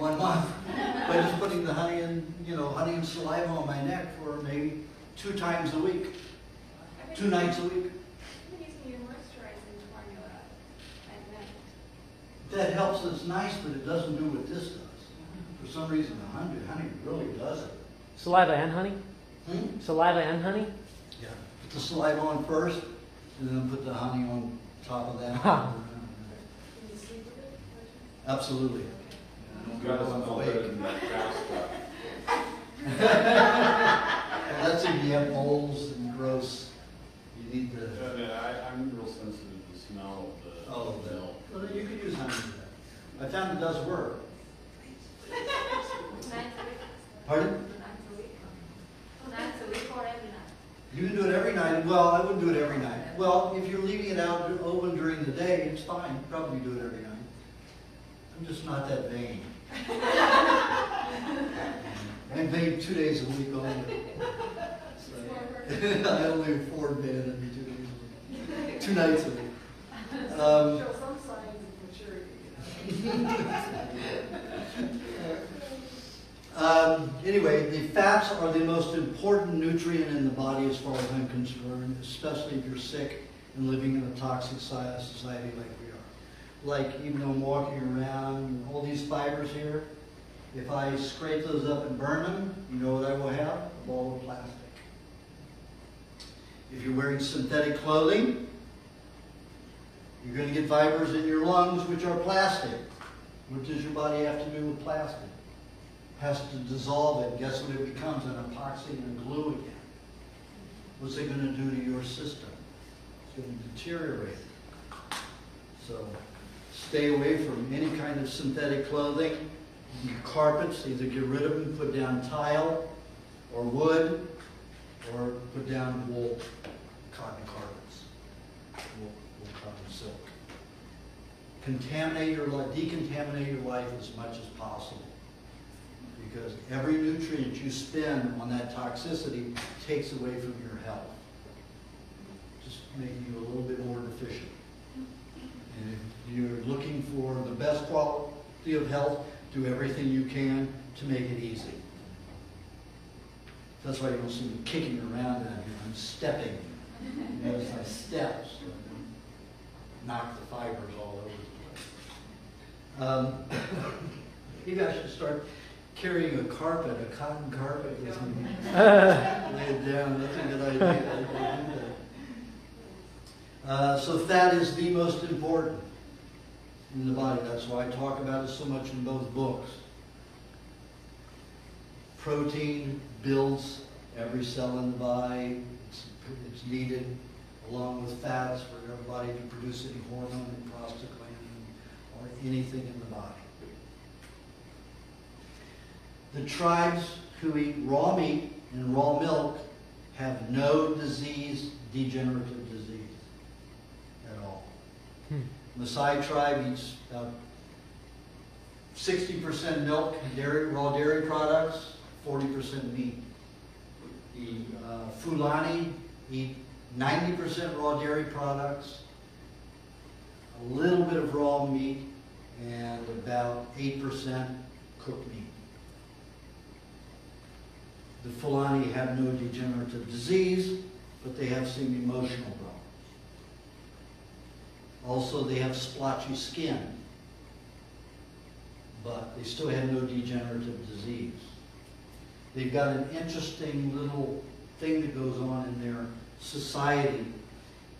1 month by just putting the honey and, honey and saliva on my neck for maybe 2 times a week, 2 nights a week. I've been using your moisturizing formula at night. That helps. It's nice, but it doesn't do what this does. For some reason, the honey really does it. Saliva and honey? Hmm? Saliva and honey? Yeah. Put the saliva on first, and then put the honey on top of that. Huh. Can you sleep with it? Absolutely. You gotta smell better than that cow stuff. And that's if you have moles and gross. You need the. I'm real sensitive to the smell of the milk. Well, then you could use honey for that. I found it does work. Nights a week? Pardon? Nights a week? Nights a week or every night? You can do it every night. Well, I wouldn't do it every night. Well, if you're leaving it out open during the day, it's fine. You probably do it every night. I'm just not that vain. I'm vain 2 days a week only. So, I only afford bed every 2 days a week. 2 nights a week. Show some signs of maturity. Anyway, the fats are the most important nutrient in the body as far as I'm concerned, especially if you're sick and living in a toxic society like we are. Like, even though I'm walking around, all these fibers here, if I scrape those up and burn them, you know what I will have? A ball of plastic. If you're wearing synthetic clothing, you're going to get fibers in your lungs, which are plastic. What does your body have to do with plastic? Has to dissolve it. Guess what it becomes? An epoxy and a glue again. What's it going to do to your system? It's going to deteriorate it. So stay away from any kind of synthetic clothing. Your carpets, either get rid of them, put down tile or wood, or put down wool, cotton carpets, wool cotton silk. Contaminate your life, decontaminate your life as much as possible. Because every nutrient you spend on that toxicity takes away from your health. Just making you a little bit more deficient. And if you're looking for the best quality of health, do everything you can to make it easy. That's why you don't see me kicking around out here. I'm stepping. As I step, so knock the fibers all over the place. Maybe I should start carrying a carpet, a cotton carpet with me. Lay it down. That's a good idea. So fat is the most important in the body. That's why I talk about it so much in both books. Protein builds every cell in the body. It's needed along with fats for your body to produce any hormone, prostaglandin, or anything in the body. The tribes who eat raw meat and raw milk have no degenerative disease at all. Maasai tribe eats about 60% milk, raw dairy products, 40% meat. The Fulani eat 90% raw dairy products, a little bit of raw meat, and about 8% cooked meat. The Fulani have no degenerative disease, but they have some emotional problems. Also, they have splotchy skin, but they still have no degenerative disease. They've got an interesting little thing that goes on in their society.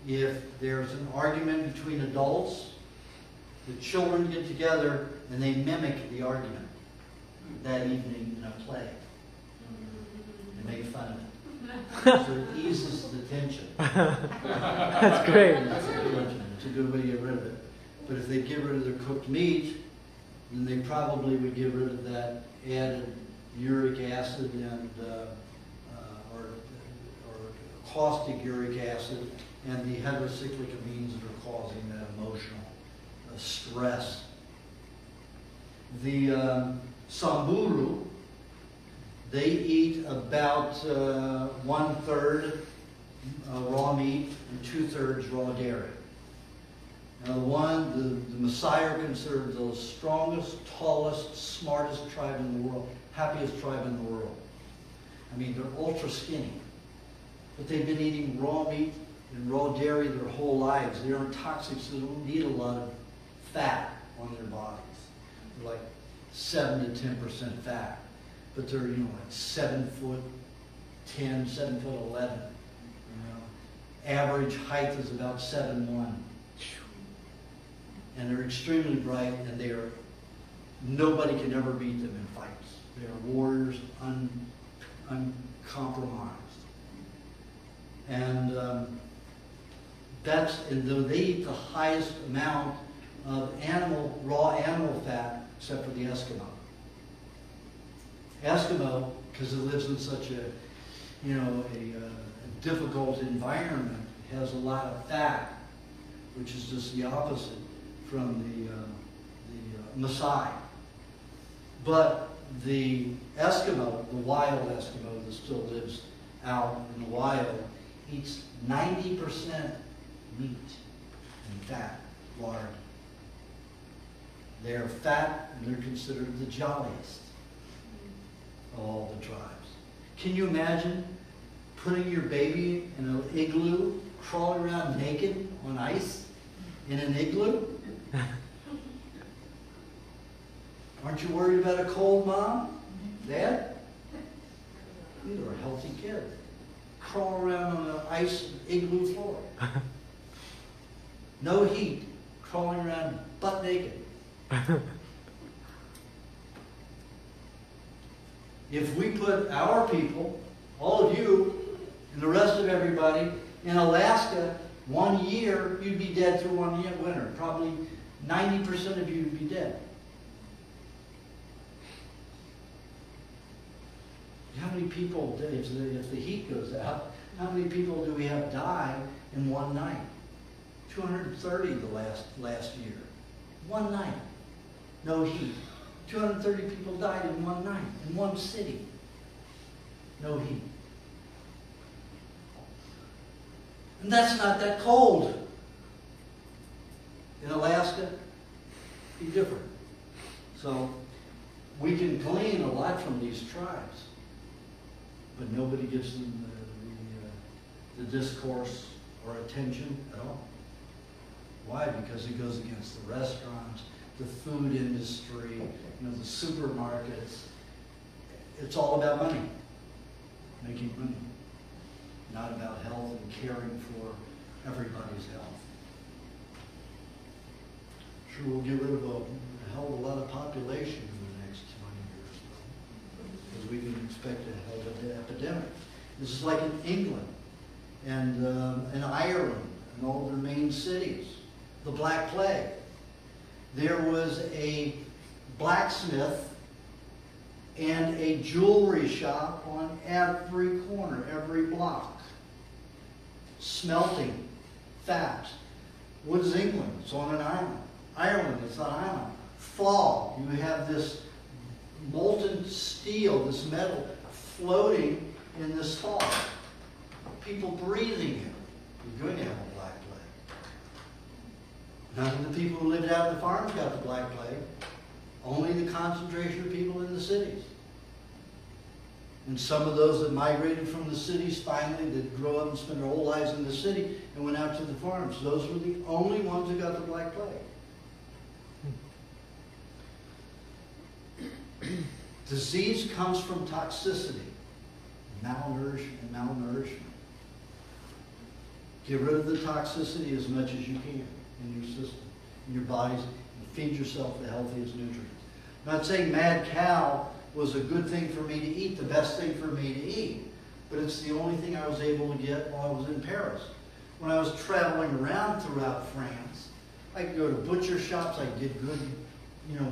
If there's an argument between adults, the children get together and they mimic the argument that evening in a play. They make fun of it. So it eases the tension. That's great. It's a good way to get rid of it. But if they get rid of their cooked meat, then they probably would get rid of that added uric acid and or caustic uric acid and the heterocyclic amines that are causing that emotional stress. The Samburu, they eat about 1/3 raw meat and 2/3 raw dairy. The Maasai are considered the strongest, tallest, smartest tribe in the world, happiest tribe in the world. I mean, they're ultra skinny. But they've been eating raw meat and raw dairy their whole lives. They aren't toxic, so they don't need a lot of fat on their bodies. They're like 7 to 10% fat. But they're, like 7'10", 7'11". Average height is about 7'1". And they're extremely bright, and nobody can ever beat them in fights. They are warriors, uncompromised. And though they eat the highest amount of raw animal fat, except for the Eskimo. Eskimo, because it lives in such a difficult environment, has a lot of fat, which is just the opposite from the Maasai. But the Eskimo, the wild Eskimo that still lives out in the wild, eats 90% meat and fat, lard. They are fat, and they're considered the jolliest of all the tribes. Can you imagine putting your baby in an igloo, crawling around naked on ice in an igloo? Aren't you worried about a cold, Mom? Dad? These are a healthy kid. Crawling around on an ice igloo floor. No heat. Crawling around butt naked. If we put our people, all of you, and the rest of everybody, in Alaska, 1 year, you'd be dead through 1 winter. Probably 90% of you would be dead. How many people, if the heat goes out, how many people do we have die in one night? 230 the last year. One night. No heat. 230 people died in one night, in one city. No heat. And that's not that cold. In Alaska, be different. So we can glean a lot from these tribes, but nobody gives them the discourse or attention at all. Why? Because it goes against the restaurants, the food industry, the supermarkets. It's all about money, making money, not about health and caring for everybody's health. Sure, we'll get rid of a hell of a lot of population in the next 20 years, because we can expect a hell of an epidemic. This is like in England and in Ireland and all their main cities. The Black Plague. There was a blacksmith and a jewelry shop on every corner, every block. Smelting fat. What is England? It's on an island. Ireland, it's an island. Fog. You have this molten steel, this metal, floating in this fog. People breathing it. You're going to have a Black Plague. None of the people who lived out in the farms got the Black Plague. Only the concentration of people in the cities. And some of those that migrated from the cities finally, that grew up and spent their whole lives in the city and went out to the farms, those were the only ones who got the Black Plague. Disease comes from toxicity, malnourishment. Get rid of the toxicity as much as you can in your system, in your bodies, and feed yourself the healthiest nutrients. I'm not saying mad cow was a good thing for me to eat, the best thing for me to eat, but it's the only thing I was able to get while I was in Paris. When I was traveling around throughout France, I could go to butcher shops, I could get good,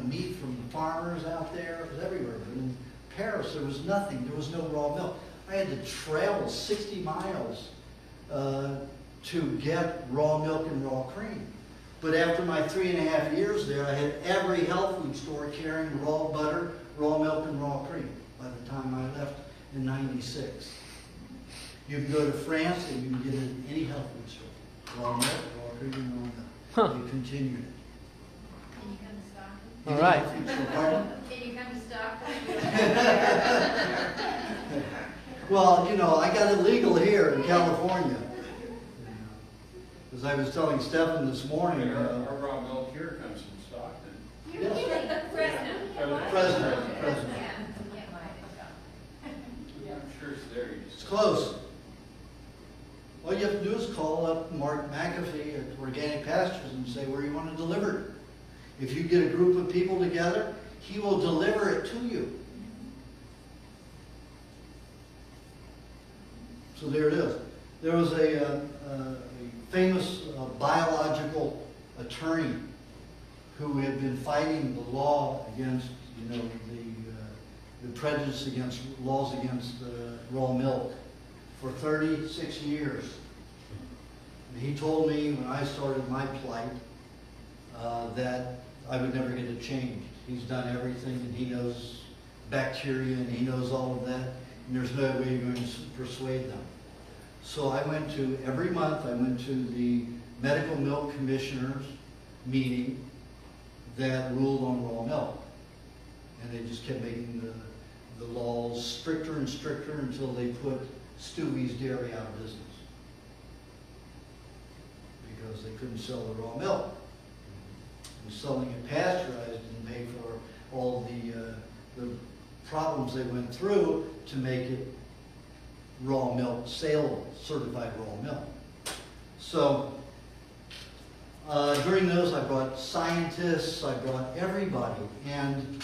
meat from the farmers out there. It was everywhere. But in Paris, there was nothing. There was no raw milk. I had to travel 60 miles to get raw milk and raw cream. But after my 3.5 years there, I had every health food store carrying raw butter, raw milk, and raw cream by the time I left in '96. You can go to France and you can get it in any health food store. Raw milk, raw cream, and raw milk. Huh. They continued it. Can you come to Stockton? All right. Pardon? Can you come to Stockton? Well, you know, I got it legal here in California. As I was telling Stephen this morning, Our raw milk here comes from Stockton. You're kidding. Fresno. Fresno. Yeah, you can't buy it in Stockton. I'm sure it's there. You it's just close. All you have to do is call up Mark McAfee at Organic Pastures and say where you want to deliver it. If you get a group of people together, he will deliver it to you. So there it is. There was a famous biological attorney who had been fighting the law against, you know, the prejudice against laws against raw milk for 36 years. And he told me when I started my plight that I would never get it changed. He's done everything, and he knows bacteria, and he knows all of that, and there's no way you're going to persuade them. So I went to, every month, I went to the Medical Milk Commissioners meeting that ruled on raw milk. And they just kept making the laws stricter and stricter until they put Stewie's Dairy out of business. Because they couldn't sell the raw milk. And selling it pasteurized didn't pay for all the problems they went through to make it raw milk saleable, certified raw milk. So during those, I brought scientists, I brought everybody, and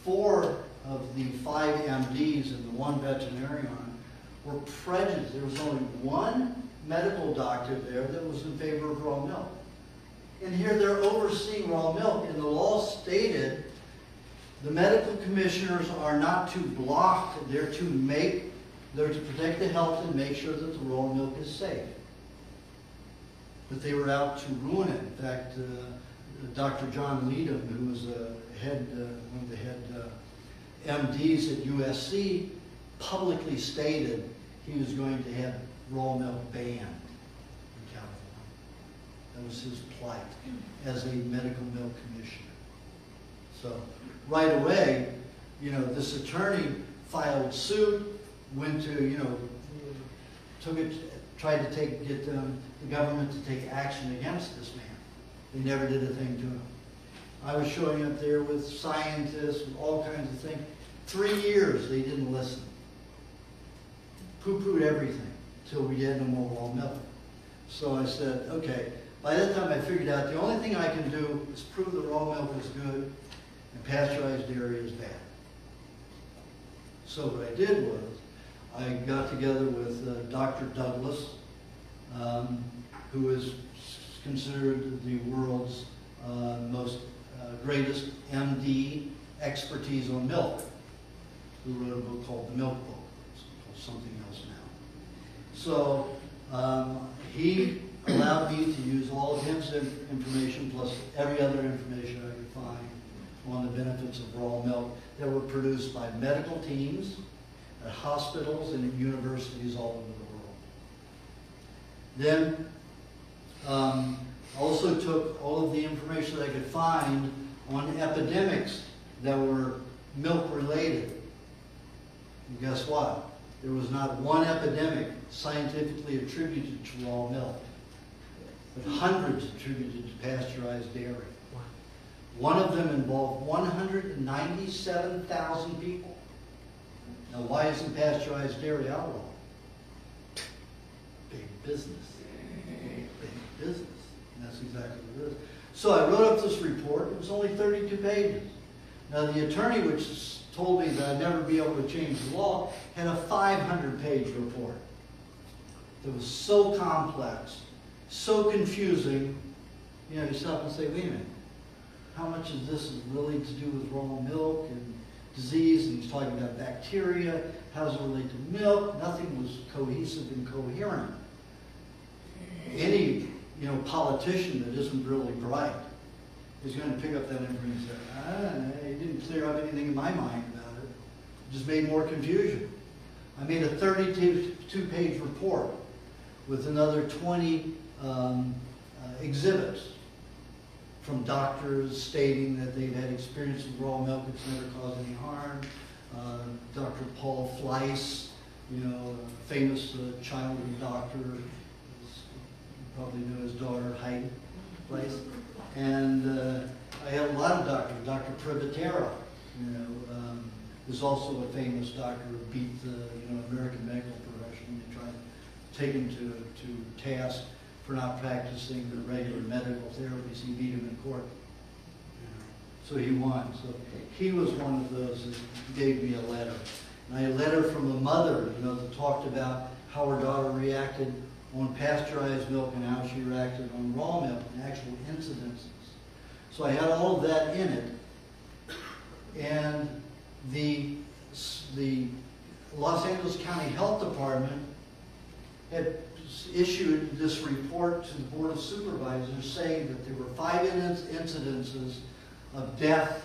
4 of the 5 MDs and the 1 veterinarian were prejudiced. There was only 1 medical doctor there that was in favor of raw milk. And here they're overseeing raw milk, and the law stated the medical commissioners are not to block, they're to protect the health and make sure that the raw milk is safe. But they were out to ruin it. In fact, Dr. John Leadham, who was one of the head MDs at USC, publicly stated he was going to have raw milk banned in California. That was his plight as a medical milk commissioner. So right away, you know, this attorney filed suit, went to, you know, tried to get the government to take action against this man. They never did a thing to him. I was showing up there with scientists, with all kinds of things. 3 years they didn't listen. Poo-pooed everything till we had no more raw milk. So I said, okay, by that time I figured out the only thing I can do is prove that raw milk is good and pasteurized dairy is bad. So what I did was, I got together with Dr. Douglas, who is considered the world's most greatest MD expertise on milk, who wrote a book called The Milk Book. It's called something else now. So he allowed me to use all of his information plus every other information I could find on the benefits of raw milk that were produced by medical teams at hospitals and at universities all over the world. Then also took all of the information that I could find on epidemics that were milk related. And guess what? There was not one epidemic scientifically attributed to raw milk, but hundreds attributed to pasteurized dairy. Wow. One of them involved 197,000 people. Now, why isn't pasteurized dairy outlawed? Big business. Big business. And that's exactly what it is. So I wrote up this report. It was only 32 pages. Now, the attorney, which told me that I'd never be able to change the law, had a 500-page report. It was so complex, so confusing. You know, you stop and say, wait a minute. How much of this is really to do with raw milk and disease? And he's talking about bacteria. How does it relate to milk? Nothing was cohesive and coherent. Any, you know, politician that isn't really bright is going to pick up that information and say, it didn't clear up anything in my mind about it. It just made more confusion. I made a 32-page report with another 20 exhibits from doctors stating that they've had experience with raw milk, it's never caused any harm. Dr. Paul Fleiss, you know, a famous childhood doctor, you probably know his daughter, Heidi Fleiss. And I had a lot of doctors, Dr. Privatera, you know, is also a famous doctor who beat the American medical profession. They tried to take him to task for not practicing the regular medical therapies. He beat him in court. So he won. So he was one of those that gave me a letter. And I had a letter from a mother, that talked about how her daughter reacted on pasteurized milk and how she reacted on raw milk and actual incidences. So I had all of that in it. And the Los Angeles County Health Department had issued this report to the Board of Supervisors saying that there were 5 incidences of death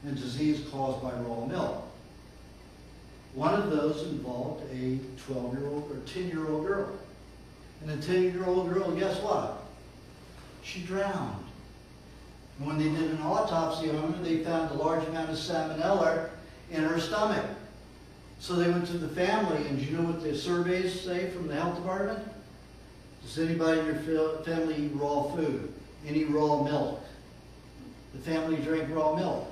and disease caused by raw milk. One of those involved a 12-year-old or 10-year-old girl. And the 10-year-old girl, guess what? She drowned. And when they did an autopsy on her, they found a large amount of salmonella in her stomach. So they went to the family, and do you know what the surveys say from the health department? Does anybody in your family eat raw food? Any raw milk? The family drank raw milk.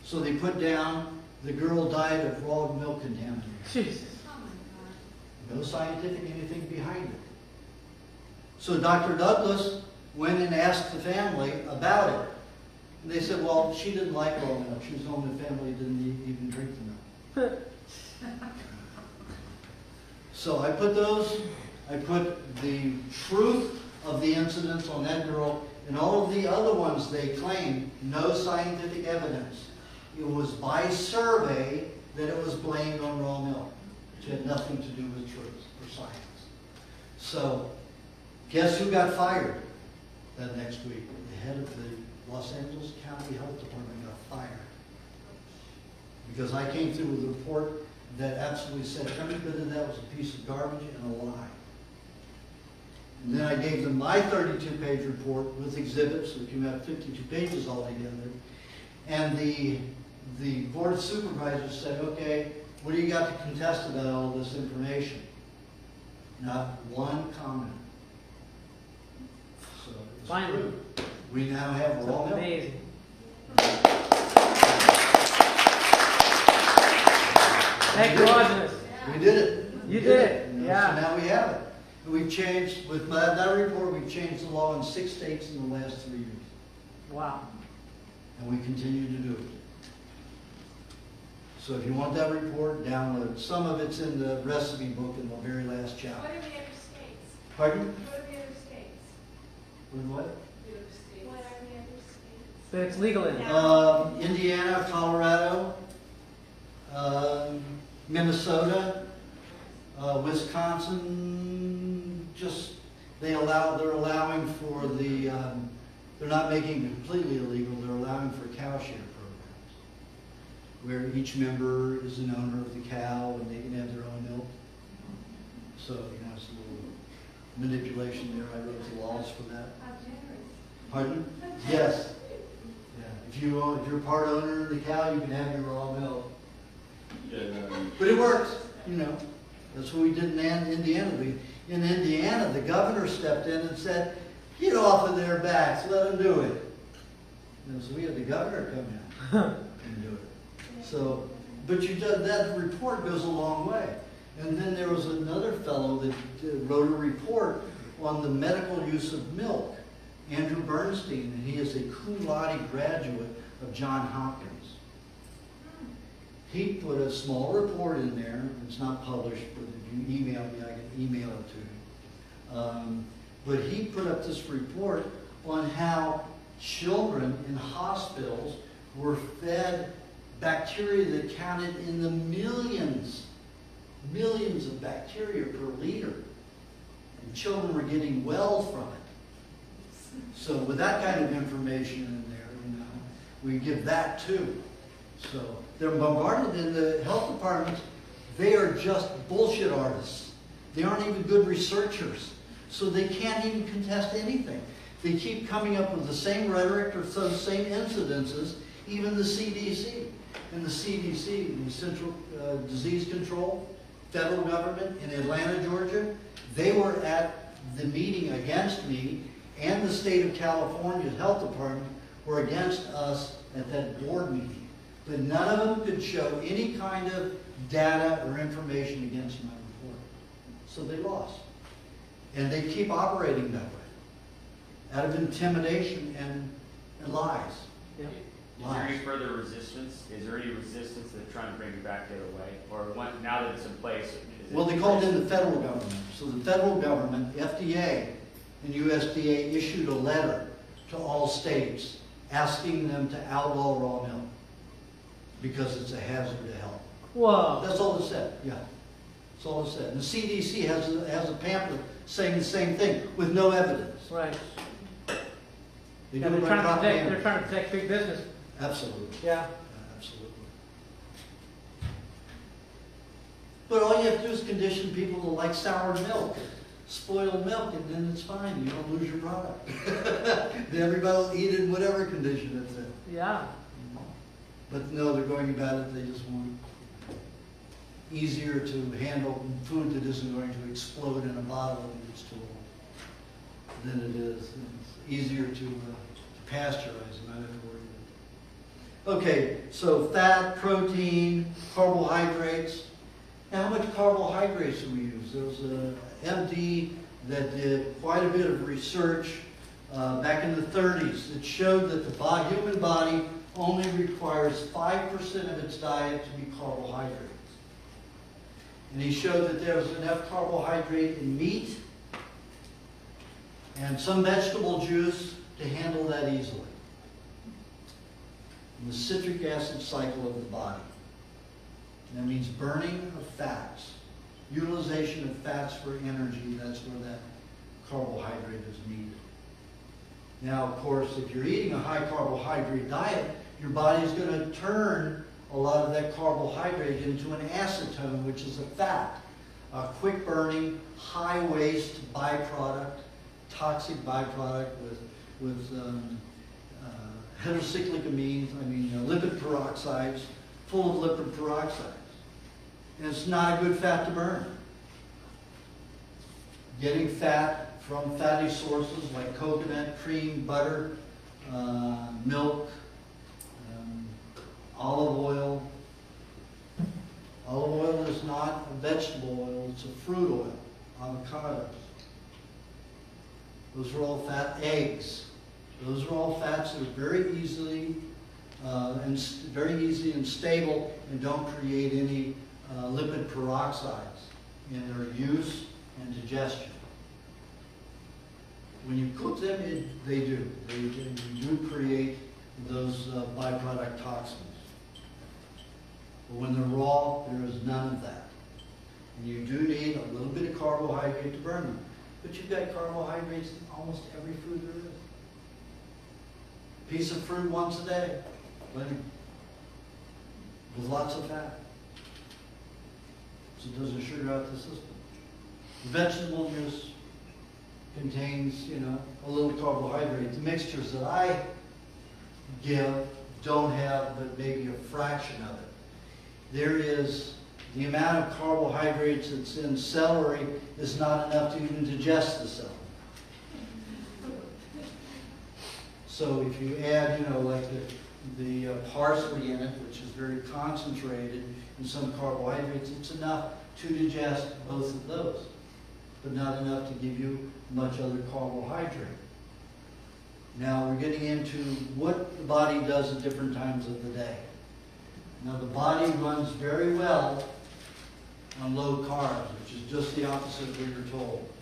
So they put down the girl died of raw milk contamination. Jesus. Oh my God. No scientific anything behind it. So Dr. Douglas went and asked the family about it. And they said, well, she didn't like raw milk. She was the only family that didn't even drink the milk. So I put the truth of the incidents on that girl and all of the other ones they claimed, no scientific evidence. It was by survey that it was blamed on raw milk, which had nothing to do with truth or science. So guess who got fired that next week? The head of the Los Angeles County Health Department got fired. Because I came through with a report that absolutely said every bit of that was a piece of garbage and a lie. And then I gave them my 32-page report with exhibits, so it came out 52 pages altogether. And the Board of Supervisors said, okay, what do you got to contest about all this information? Not one comment. So it's Finally. true. We now have raw milk. Amazing. Thank you, Aajonus. We did it. You did it. So Yeah. now we have it. And we've changed, with that report, we've changed the law in 6 states in the last 3 years. Wow. And we continue to do it. So if you want that report, download it. Some of it's in the recipe book in the very last What chapter. are the other states? Pardon? What are the other states? With what? What are the other states? But it's legal in. Indiana, Colorado, Minnesota, Wisconsin. They're allowing for the. They're not making it completely illegal. They're allowing for cow share programs, where each member is an owner of the cow and they can have their own milk. So it's a little manipulation there. I wrote the laws for that. How generous. Pardon? Yes. Yeah. If you're part owner of the cow, you can have your raw milk. But it works, That's what we did in Indiana. In Indiana, the governor stepped in and said, get off of their backs, let them do it. So we had the governor come in and do it. So, but that report goes a long way. And then there was another fellow that wrote a report on the medical use of milk, Andrew Bernstein, and he is a cum laude graduate of Johns Hopkins. He put a small report in there. It's not published, but if you email me, I can email it to you. But he put up this report on how children in hospitals were fed bacteria that counted in the millions of bacteria per liter. And children were getting well from it. So with that kind of information in there, we give that too. So they're bombarded in the health departments. They are just bullshit artists. They aren't even good researchers. So they can't even contest anything. They keep coming up with the same rhetoric or the same incidences, even the CDC. And the CDC, the Central Disease Control, federal government in Atlanta, Georgia, they were at the meeting against me, and the state of California's health department were against us at that board meeting. But none of them could show any kind of data or information against my report. So they lost. And they keep operating that way, out of intimidation and lies. Yeah. Is there any further resistance? Is there any resistance that's trying to bring it back the other way? Or now that it's in place? Well, they called in the federal government. So the federal government, FDA and USDA, issued a letter to all states asking them to outlaw raw milk because it's a hazard to health. Whoa. That's all it said, yeah. That's all it said. And the CDC has a pamphlet saying the same thing with no evidence. Right. They Yeah, do it they're by trying propaganda. to protect big business. Absolutely. Yeah. Absolutely. But all you have to do is condition people to like sour milk, spoiled milk, and then it's fine. You don't lose your product. Then everybody will eat it in whatever condition it's in. Yeah. But no, they're going about it. They just want easier to handle food that isn't going to explode in a bottle and it's too old than it is. And it's easier to pasteurize and not have to worry about it. Okay, so fat, protein, carbohydrates. Now, how much carbohydrates do we use? There was an MD that did quite a bit of research back in the 30s that showed that the human body only requires 5% of its diet to be carbohydrates. And he showed that there was enough carbohydrate in meat and some vegetable juice to handle that easily. And the citric acid cycle of the body. And that means burning of fats, utilization of fats for energy. That's where that carbohydrate is needed. Now, of course, if you're eating a high carbohydrate diet, your body's going to turn a lot of that carbohydrate into an acetone, which is a fat, a quick burning, high waste byproduct, toxic byproduct with heterocyclic amines, lipid peroxides, full of lipid peroxides. And it's not a good fat to burn. Getting fat from fatty sources like coconut, cream, butter, milk, olive oil. Olive oil is not a vegetable oil, it's a fruit oil. Avocados. Those are all fat. Eggs. Those are all fats that are very easy and stable and don't create any lipid peroxides in their use and digestion. When you cook them, they do. They do create those byproduct toxins. But when they're raw, there is none of that. And you do need a little bit of carbohydrate to burn them. But you've got carbohydrates in almost every food there is. Piece of fruit once a day, plenty. With lots of fat. So it doesn't sugar out the system. Vegetable juice contains, a little carbohydrate. The mixtures that I give don't have but maybe a fraction of it. There is the amount of carbohydrates that's in celery is not enough to even digest the celery. So if you add, like the parsley in it, which is very concentrated in some carbohydrates, it's enough to digest both of those, but not enough to give you much other carbohydrate. Now we're getting into what the body does at different times of the day. Now the body runs very well on low carbs, which is just the opposite of what you're told.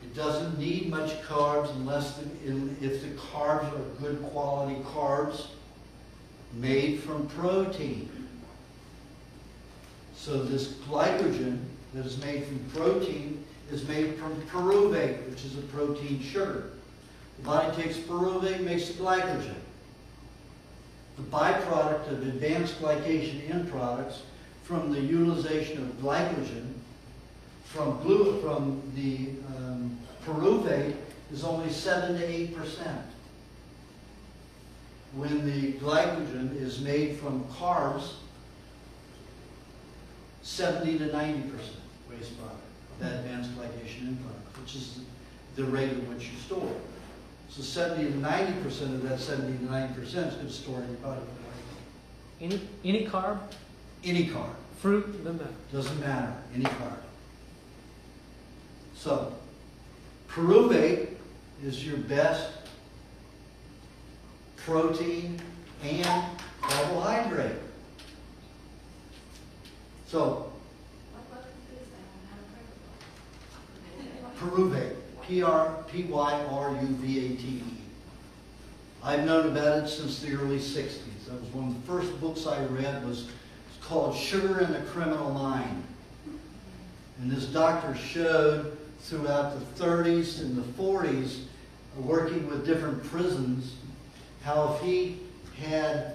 It doesn't need much carbs if the carbs are good quality carbs made from protein. So this glycogen that is made from protein is made from pyruvate, which is a protein sugar. The body takes pyruvate and makes the glycogen. The byproduct of advanced glycation end products from the utilization of glycogen from the pyruvate is only 7 to 8%. When the glycogen is made from carbs, 70 to 90% waste product of that advanced glycation end product, which is the rate at which you store. So 70 to 90% of that 70 to 90% is going to store in your body. Any carb? Any carb. Fruit? Doesn't matter. Doesn't matter. Any carb. So, pyruvate is your best protein and carbohydrate. So, What is that? pyruvate. Pyruvate. I've known about it since the early 60s. That was one of the first books I read was called Sugar in the Criminal Mind. And this doctor showed throughout the 30s and the 40s, working with different prisons, how if he had,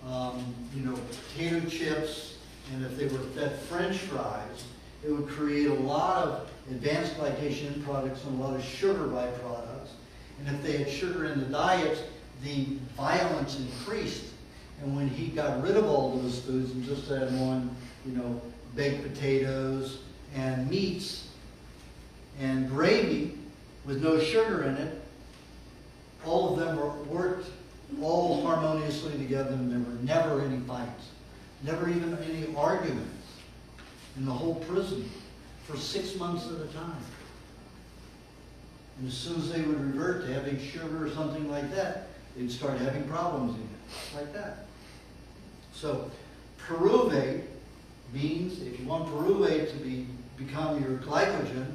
potato chips, and if they were fed French fries, it would create a lot of advanced glycation end products and a lot of sugar byproducts. And if they had sugar in the diets, the violence increased. And when he got rid of all those foods and just had on, baked potatoes and meats and gravy with no sugar in it, all of them worked all harmoniously together, and there were never any fights, never even any arguments in the whole prison for 6 months at a time. And as soon as they would revert to having sugar or something like that, they'd start having problems again, like that. So pyruvate means if you want pyruvate to become your glycogen,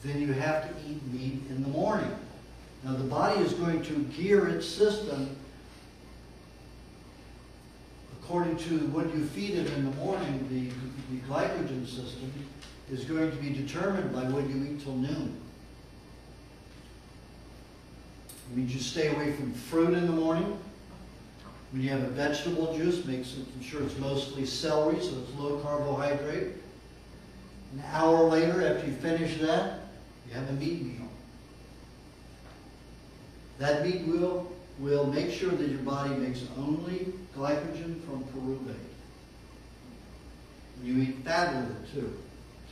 then you have to eat meat in the morning. Now the body is going to gear its system according to what you feed it in the morning. The glycogen system is going to be determined by what you eat till noon. It means you stay away from fruit in the morning. When you have a vegetable juice, make sure it's mostly celery, so it's low carbohydrate. An hour later, after you finish that, you have a meat meal. That meat meal will make sure that your body makes only glycogen from pyruvate. You eat fat with it too,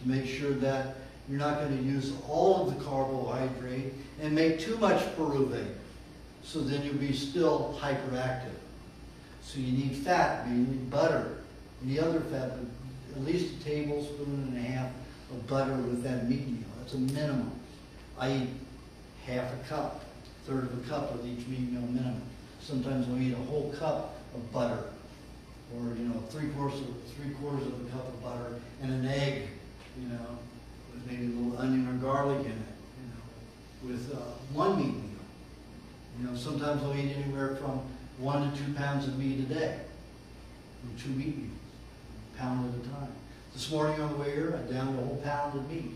to make sure that you're not going to use all of the carbohydrate and make too much pyruvate. So then you'll be still hyperactive. So you need fat, you need butter, any other fat, but at least a tablespoon and a half of butter with that meat meal. That's a minimum. I eat half a cup, a third of a cup with each meat meal minimum. Sometimes I'll eat a whole cup of butter, or three quarters of a cup of butter and an egg, with maybe a little onion or garlic in it, with one meat meal. Sometimes I'll eat anywhere from 1 to 2 pounds of meat a day, from 2 meat meals, a pound at a time. This morning on the way here, I downed a whole pound of meat.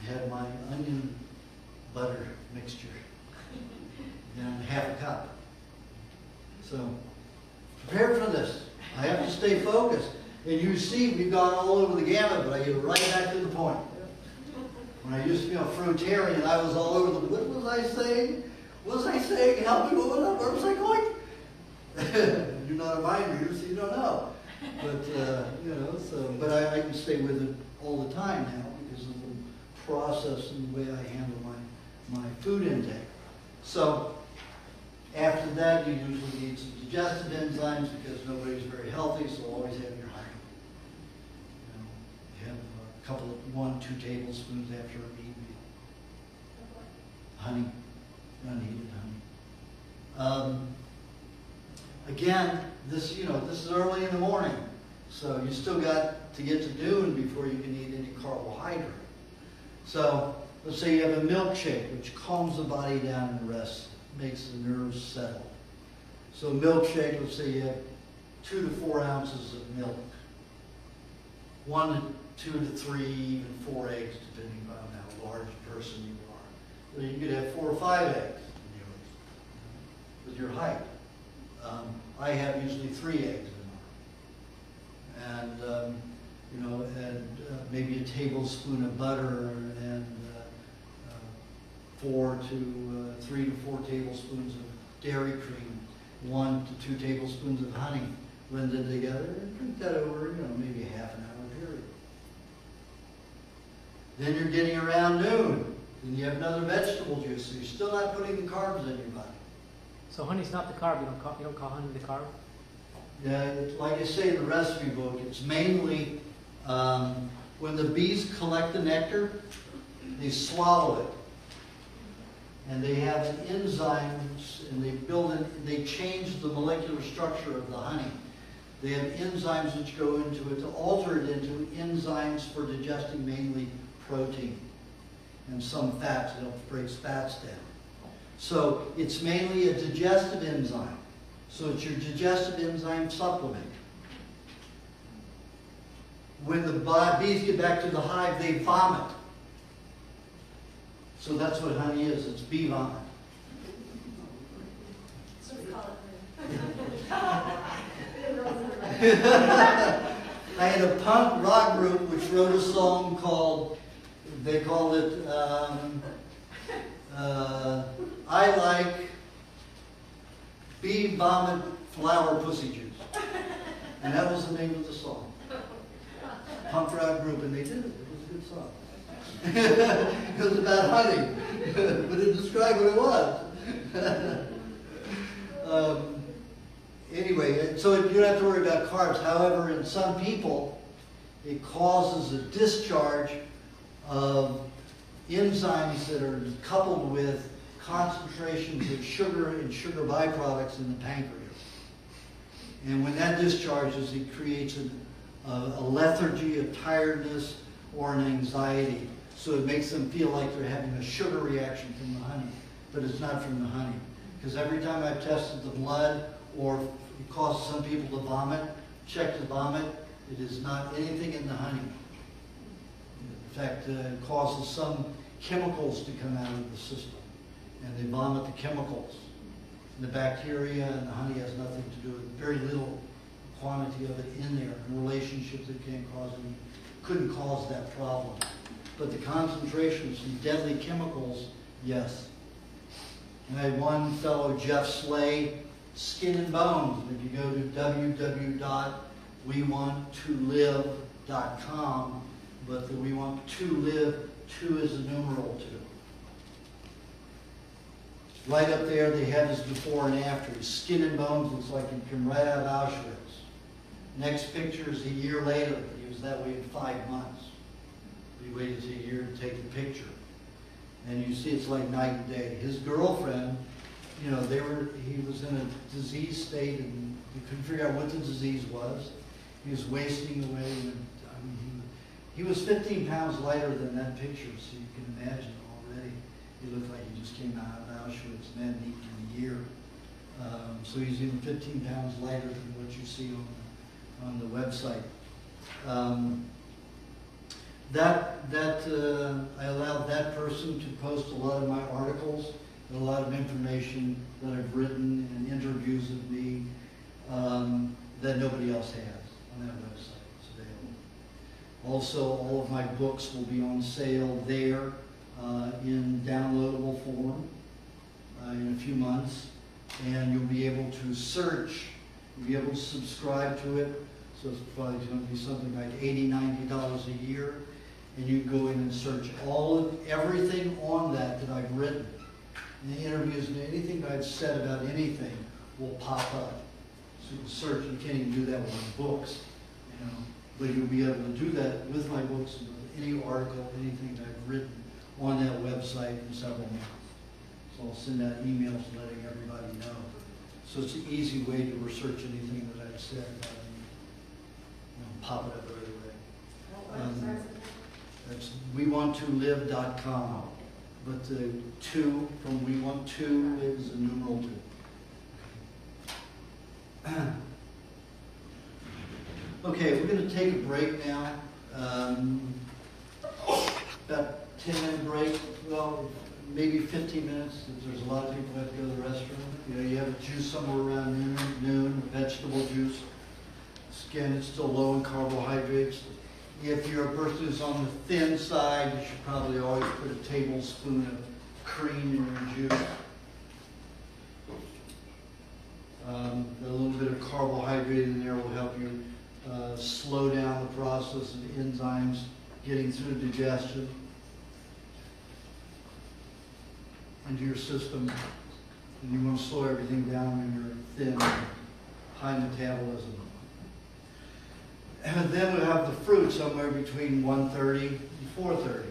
I had my onion butter mixture, and half a cup. So, prepare for this. I have to stay focused. And you see, we've gone all over the gamut, but I get right back to the point. When I used to be a fruitarian, I was all over what was I saying? What was I saying? Help me, where was I going? You're not a mind reader, so you don't know. But, but I can stay with it all the time now because of the process and the way I handle my food intake. So, after that, you usually need some digestive enzymes because nobody's very healthy, so always have your honey. You have a couple of 1-2 tablespoons after a meat meal. Honey, unheated honey. Again, this is early in the morning, so you still got to get to noon before you can eat any carbohydrate. So let's say you have a milkshake, which calms the body down and rests, makes the nerves settle. So a milkshake, let's say you have 2 to 4 ounces of milk, 1 to 2 to 3, even 4 eggs, depending on how large a person you are. So you could have 4 or 5 eggs in yours, with your height. I have usually 3 eggs in mine. And you know, and maybe a tablespoon of butter and 3 to 4 tablespoons of dairy cream, 1 to 2 tablespoons of honey blended together, and drink that over, you know, maybe a half an hour period. Then you're getting around noon, and you have another vegetable juice, so you're still not putting the carbs in your body. So honey's not the carb. You don't call honey the carb. Yeah, like I say in the recipe book, it's mainly when the bees collect the nectar, they swallow it. And they have an enzymes, and they change the molecular structure of the honey. They have enzymes which go into it to alter it into enzymes for digesting mainly protein and some fats. It helps break fats down. So it's mainly a digestive enzyme. So it's your digestive enzyme supplement. When the bees get back to the hive, they vomit. So that's what honey is. It's bee vomit. Just call I had a punk rock group which wrote a song called, they called it, I Like Bee Vomit Flower Pussy Juice. And that was the name of the song. Punk rock group, and they did it. It was a good song. It was about honey, but it described what it was. Anyway, so you don't have to worry about carbs. However, in some people, it causes a discharge of enzymes that are coupled with concentrations of sugar and sugar byproducts in the pancreas. And when that discharges, it creates a lethargy, a tiredness, or an anxiety. So it makes them feel like they're having a sugar reaction from the honey, but it's not from the honey. Because every time I've tested the blood, or it causes some people to vomit, check the vomit, it is not anything in the honey. In fact, it causes some chemicals to come out of the system, and they vomit the chemicals. And the bacteria and the honey has nothing to do with it. Very little quantity of it in there, in relationships that couldn't cause that problem. But the concentrations from deadly chemicals, yes. And I had one fellow, Jeff Slay, Skin and Bones. If you go to www.wewantTolive.com, but the We Want to Live, 2 is a numeral 2. Right up there, they have his before and after. His Skin and Bones looks like he came right out of Auschwitz. Next picture is a year later. He was that way in 5 months. He waited a year to take the picture. And you see it's like night and day. His girlfriend, you know, he was in a disease state, and they couldn't figure out what the disease was. He was wasting away. And, I mean, he was 15 pounds lighter than that picture, so you can imagine already. He looked like he just came out of Auschwitz and hadn't eaten in a year. So he's even 15 pounds lighter than what you see on the website. I allowed that person to post a lot of my articles and a lot of information that I've written and interviews of me that nobody else has on that website. It's available. Also, all of my books will be on sale there in downloadable form in a few months, and you'll be able to search, you'll be able to subscribe to it. So it's probably going to be something like $80, $90 a year. And you can go in and search everything on that I've written. And the interviews and anything that I've said about anything will pop up. So you can search. You can't even do that with my books, you know. But you'll be able to do that with my books, and with any article, anything that I've written on that website in several months. So I'll send out emails letting everybody know. So it's an easy way to research anything that I've said. Pop it up right away. That's WeWantToLive.com. But the 2 from We Want To is a numeral 2. Okay, we're going to take a break now. About 10-minute break. Well, maybe 15 minutes. There's a lot of people who have to go to the restroom. You know, you have a juice somewhere around noon, vegetable juice. Again, it's still low in carbohydrates. If you're a person who's on the thin side, you should probably always put a tablespoon of cream in your juice. A little bit of carbohydrate in there will help you slow down the process of enzymes getting through digestion into your system. And you want to slow everything down when you're thin, high metabolism. And then we have the fruit somewhere between 130 and 430.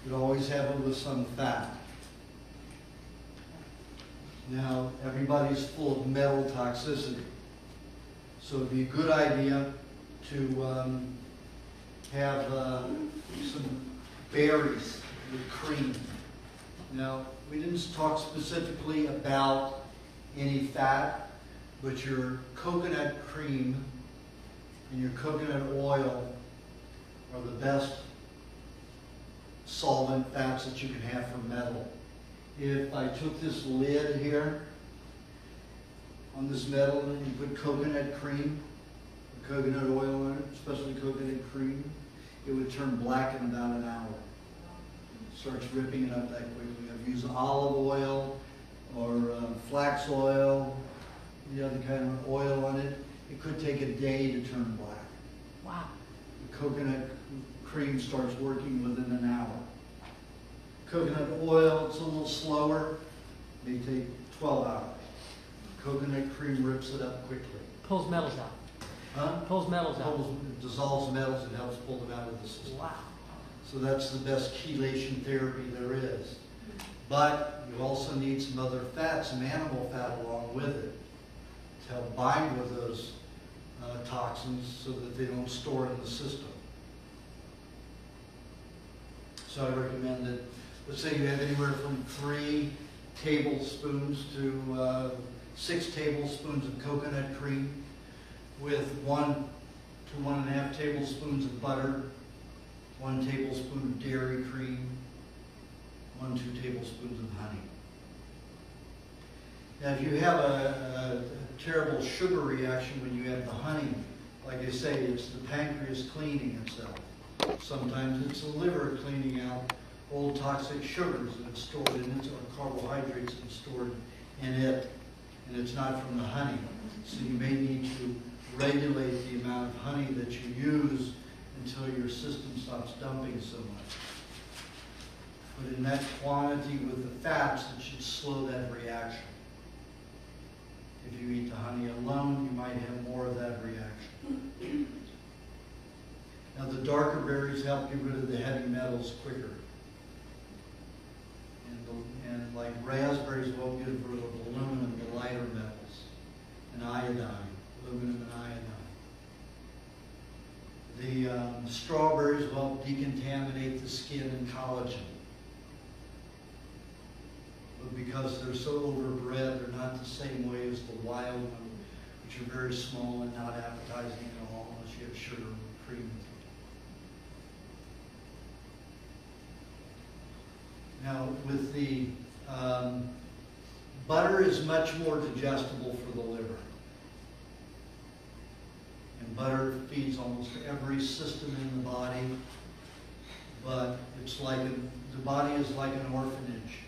You always have it with some fat. Now, everybody's full of metal toxicity. So it'd be a good idea to have some berries with cream. Now, we didn't talk specifically about any fat, but your coconut cream and your coconut oil are the best solvent fats that you can have for metal. If I took this lid here on this metal and you put coconut cream, or coconut oil in it, especially coconut cream, it would turn black in about an hour. It starts ripping it up that quickly. I've used olive oil or flax oil, the other kind of oil on it. It could take a day to turn black. Wow. The coconut cream starts working within an hour. Coconut oil, it's a little slower, may take 12 hours. Coconut cream rips it up quickly. Pulls metals out. Huh? Pulls metals out. It dissolves metals and helps pull them out of the system. Wow. So that's the best chelation therapy there is. But you also need some other fat, some animal fat along with it to help bind with those toxins so that they don't store in the system. So I recommend that, let's say you have anywhere from 3 tablespoons to 6 tablespoons of coconut cream with 1 to 1.5 tablespoons of butter, 1 tablespoon of dairy cream, 1 to 2 tablespoons of honey. Now, if you have a terrible sugar reaction when you have the honey, like I say, it's the pancreas cleaning itself. Sometimes it's the liver cleaning out old toxic sugars that it's stored in it, or carbohydrates that it's stored in it, and it's not from the honey. So you may need to regulate the amount of honey that you use until your system stops dumping so much. But in that quantity with the fats, it should slow that reaction. If you eat the honey alone, you might have more of that reaction. Now, the darker berries help get rid of the heavy metals quicker. And like raspberries will get rid of aluminum, the lighter metals, and iodine, aluminum and iodine. The strawberries will help decontaminate the skin and collagen. But because they're so overbred, they're not the same way as the wild one, which are very small and not appetizing at all unless you have sugar and cream. Now, with the butter is much more digestible for the liver. And butter feeds almost every system in the body, but it's like the body is like an orphanage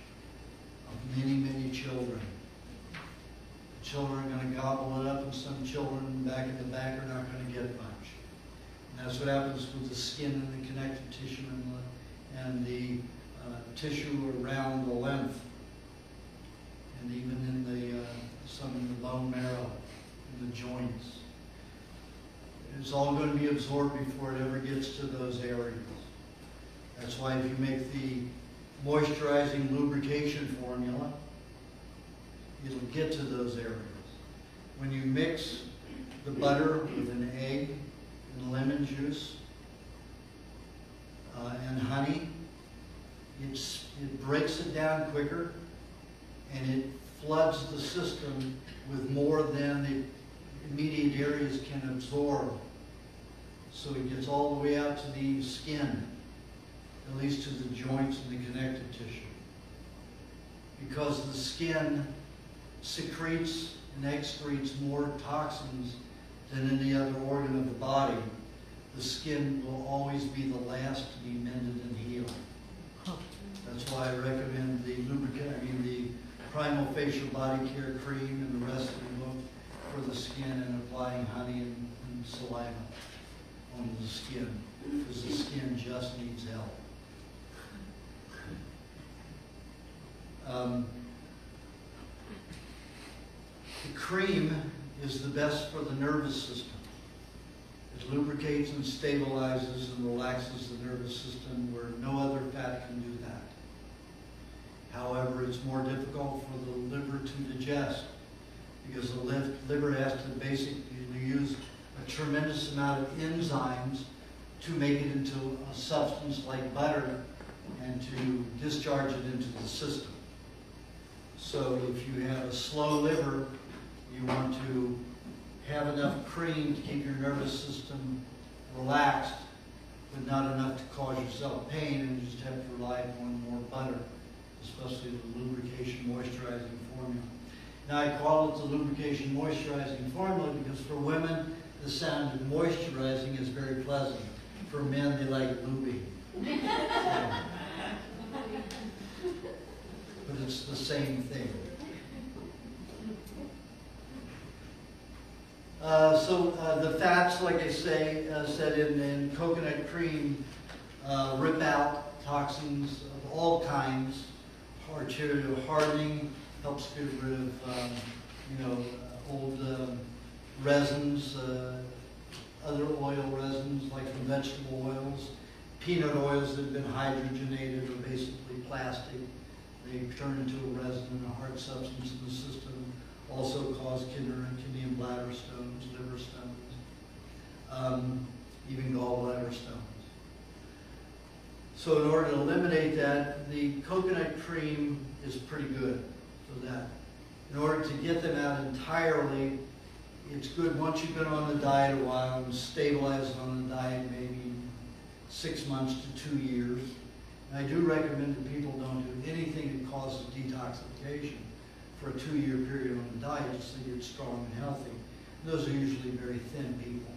of many, many children. The children are going to gobble it up, and some children back in the back are not going to get much. And that's what happens with the skin and the connective tissue and the tissue around the lymph, and even in the some in the bone marrow, in the joints. It's all going to be absorbed before it ever gets to those areas. That's why if you make the moisturizing lubrication formula, it'll get to those areas. When you mix the butter with an egg and lemon juice and honey, it breaks it down quicker, and it floods the system with more than the immediate areas can absorb. So it gets all the way out to the skin, at least to the joints and the connective tissue. Because the skin secretes and excretes more toxins than any other organ of the body, the skin will always be the last to be mended and healed. That's why I recommend the the Primal Facial Body Care Cream and the rest of the book for the skin, and applying honey and saliva on the skin, because the skin just needs help. The cream is the best for the nervous system. It lubricates and stabilizes and relaxes the nervous system where no other fat can do that. However, it's more difficult for the liver to digest, because the liver has to basically use a tremendous amount of enzymes to make it into a substance like butter and to discharge it into the system. So if you have a slow liver, you want to have enough cream to keep your nervous system relaxed, but not enough to cause yourself pain, and you just have to rely upon more butter, especially the lubrication moisturizing formula. Now I call it the lubrication moisturizing formula because for women, the sound of moisturizing is very pleasant. For men, they like lubing. But it's the same thing. The fats, like I said in coconut cream, rip out toxins of all kinds. Arterial hardening helps get rid of, old resins, other oil resins like from vegetable oils. Peanut oils that have been hydrogenated are basically plastic. They turn into a resin and a hard substance in the system. Also cause kidney and bladder stones, liver stones, even gallbladder stones. So in order to eliminate that, the coconut cream is pretty good for that. In order to get them out entirely, it's good once you've been on the diet a while and stabilized on the diet maybe 6 months to 2 years. And I do recommend that people don't do anything that causes detoxification for a 2-year period on the diet, just so you get strong and healthy. And those are usually very thin people.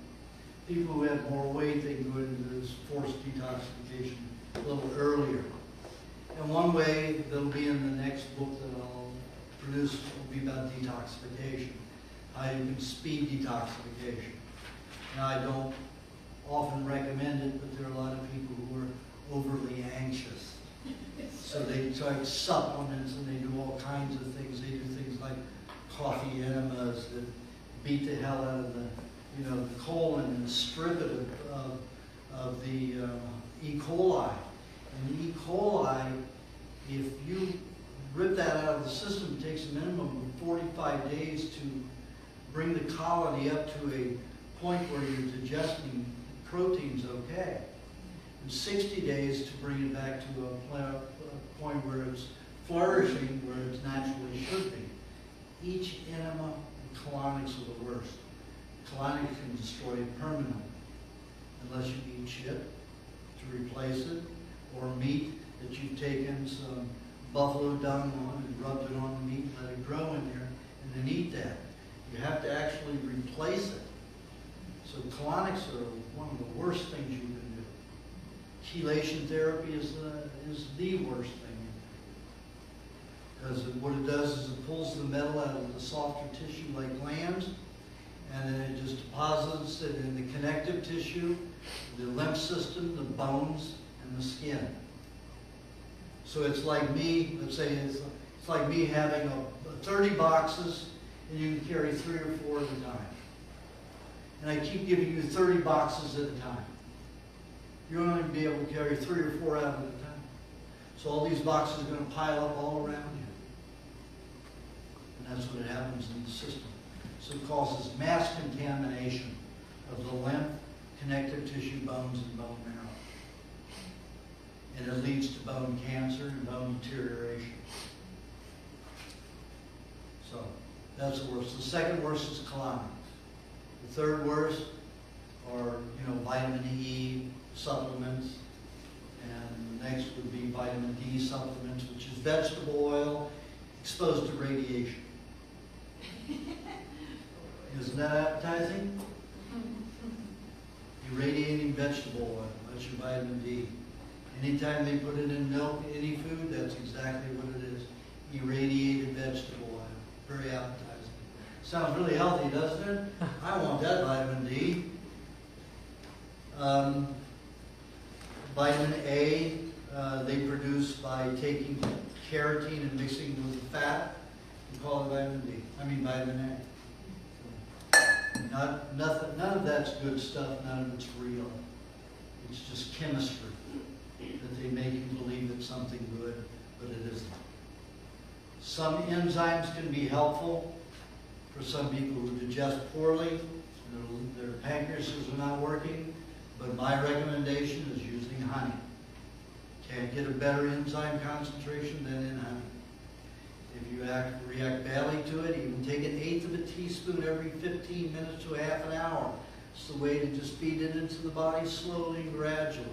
People who have more weight, they can go into this forced detoxification a little earlier. And one way that'll be in the next book that I'll produce will be about detoxification, how you can speed detoxification. Now, I don't often recommend it, but there are a lot of people who are overly anxious. So they take supplements and they do all kinds of things. They do things like coffee enemas that beat the hell out of the colon and strip it of the E. coli. And the E. coli, if you rip that out of the system, it takes a minimum of 45 days to bring the colony up to a point where you're digesting proteins okay. And 60 days to bring it back to a point where it's flourishing, where it naturally should be. Each enema and colonics are the worst. Colonics can destroy it permanently, unless you eat shit to replace it, or meat that you've taken some buffalo dung on and rubbed it on the meat and let it grow in there, and then eat that. You have to actually replace it. So colonics are one of the worst things you can do. Chelation therapy is the worst thing you can do. Because what it does is it pulls the metal out of the softer tissue like glands, and then it just deposits it in the connective tissue, the lymph system, the bones, and the skin. So it's like me, let's say it's like me having 30 boxes, and you can carry 3 or 4 at a time. And I keep giving you 30 boxes at a time. You're only going to be able to carry 3 or 4 out at a time. So all these boxes are going to pile up all around you. And that's what happens in the system. So it causes mass contamination of the lymph, connective tissue, bones, and bone marrow. And it leads to bone cancer and bone deterioration. So that's the worst. The second worst is colonics. The third worst are, vitamin E supplements, and the next would be vitamin D supplements, which is vegetable oil exposed to radiation. Isn't that appetizing? Irradiating vegetable oil. That's your vitamin D. Anytime they put it in milk, any food, that's exactly what it is. Irradiated vegetable oil. Very appetizing. Sounds really healthy, doesn't it? I want that vitamin D. Vitamin A, they produce by taking carotene and mixing with fat. We call it vitamin D. Vitamin A. None of that's good stuff. None of it's real. It's just chemistry that they make you believe it's something good, but it isn't. Some enzymes can be helpful for some people who digest poorly. Their pancreases are not working, but my recommendation is using honey. Can't get a better enzyme concentration than in honey. If you react badly to it, even take 1/8 of a teaspoon every 15 minutes to half an hour. It's the way to just feed it into the body slowly and gradually.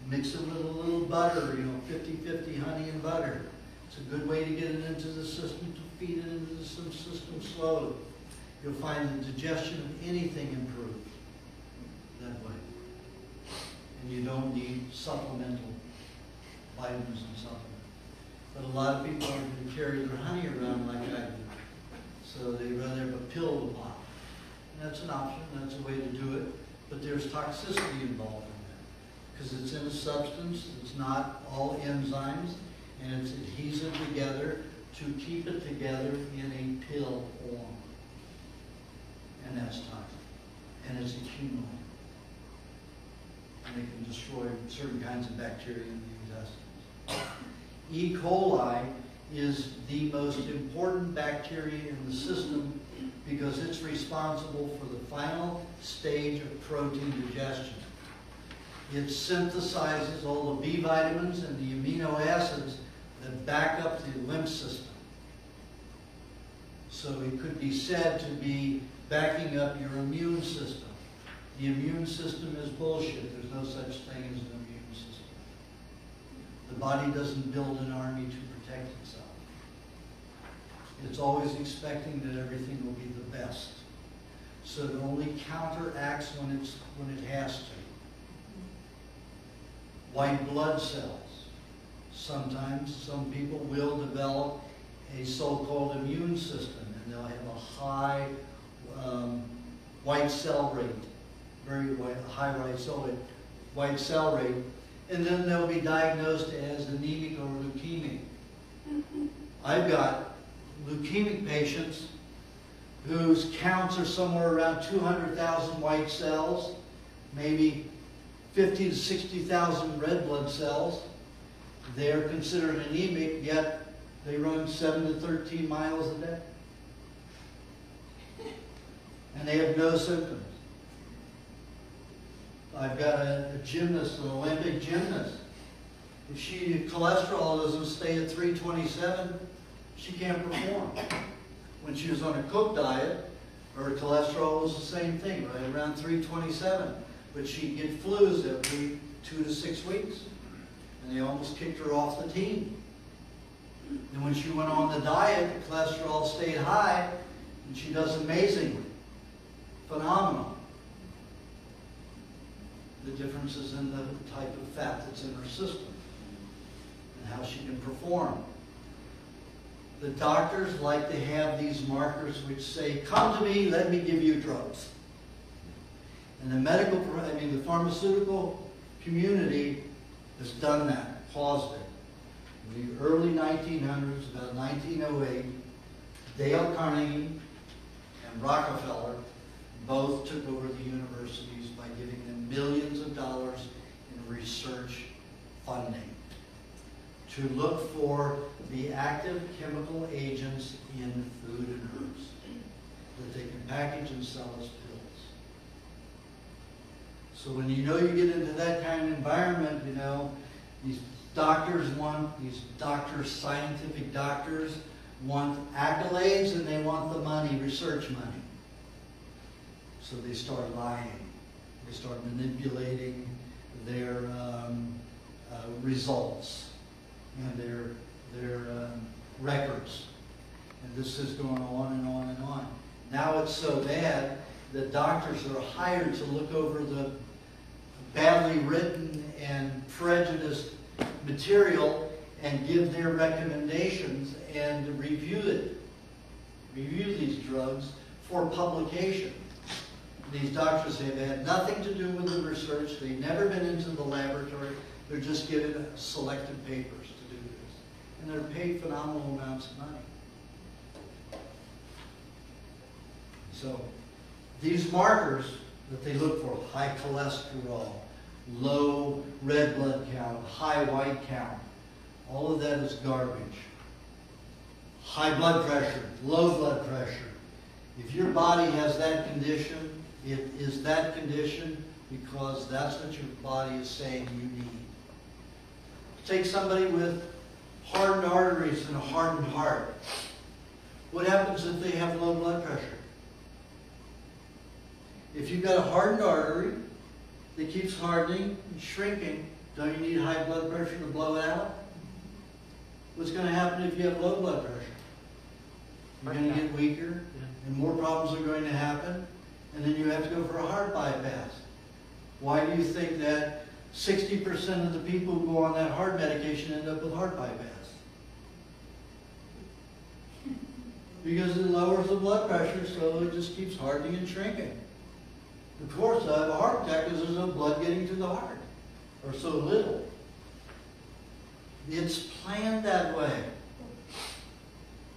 Mix it with a little butter, 50-50 honey and butter. It's a good way to get it into the system, to feed it into the system slowly. You'll find the digestion of anything improves that way. And you don't need supplemental vitamins and supplements. But a lot of people aren't going to carry their honey around like I do. So they rather have a pill to pop. And that's an option, that's a way to do it. But there's toxicity involved in that. Because it's in a substance, it's not all enzymes, and it's adhesive together to keep it together in a pill form. And that's toxic. And it's accumulating. And it can destroy certain kinds of bacteria in the intestines. E. coli is the most important bacteria in the system because it's responsible for the final stage of protein digestion. It synthesizes all the B vitamins and the amino acids that back up the lymph system. So it could be said to be backing up your immune system. The immune system is bullshit. There's no such thing as an immune system. The body doesn't build an army to protect itself. It's always expecting that everything will be the best. So it only counteracts when it has to. White blood cells. Sometimes some people will develop a so-called immune system, and they'll have a high white cell rate, very high white cell rate, and then they'll be diagnosed as anemic or leukemic. I've got leukemic patients whose counts are somewhere around 200,000 white cells, maybe 50 to 60,000 red blood cells. They're considered anemic, yet they run 7 to 13 miles a day. And they have no symptoms. I've got a gymnast, an Olympic gymnast. If cholesterol doesn't stay at 327, she can't perform. When she was on a Cook diet, her cholesterol was the same thing, right around 327. But she'd get flus every 2 to 6 weeks. And they almost kicked her off the team. And when she went on the diet, the cholesterol stayed high, and she does amazingly. Phenomenal. The difference is in the type of fat that's in her system and how she can perform. The doctors like to have these markers which say, come to me, let me give you drugs. And the pharmaceutical community has done that, caused it. In the early 1900s, about 1908, Dale Carnegie and Rockefeller both took over the universities by giving them millions of dollars in research funding to look for the active chemical agents in food and herbs that they can package and sell as pills. So when you get into that kind of environment, these scientific doctors want accolades and they want the money, research money. So they start lying. They start manipulating their results and their records. And this is going on and on and on. Now it's so bad that doctors are hired to look over the badly written and prejudiced material and give their recommendations and review these drugs for publication. These doctors have had nothing to do with the research. They've never been into the laboratory. They're just given selected papers to do this. And they're paid phenomenal amounts of money. So these markers that they look for, high cholesterol, low red blood count, high white count, all of that is garbage. High blood pressure, low blood pressure. If your body has that condition, it is that condition because that's what your body is saying you need. Take somebody with hardened arteries and a hardened heart. What happens if they have low blood pressure? If you've got a hardened artery that keeps hardening and shrinking, don't you need high blood pressure to blow it out? What's going to happen if you have low blood pressure? You're going to get weaker, and more problems are going to happen, and then you have to go for a heart bypass. Why do you think that 60% of the people who go on that heart medication end up with heart bypass? Because it lowers the blood pressure, so it just keeps hardening and shrinking. Of course, I have a heart attack because there's no blood getting to the heart, or so little. It's planned that way.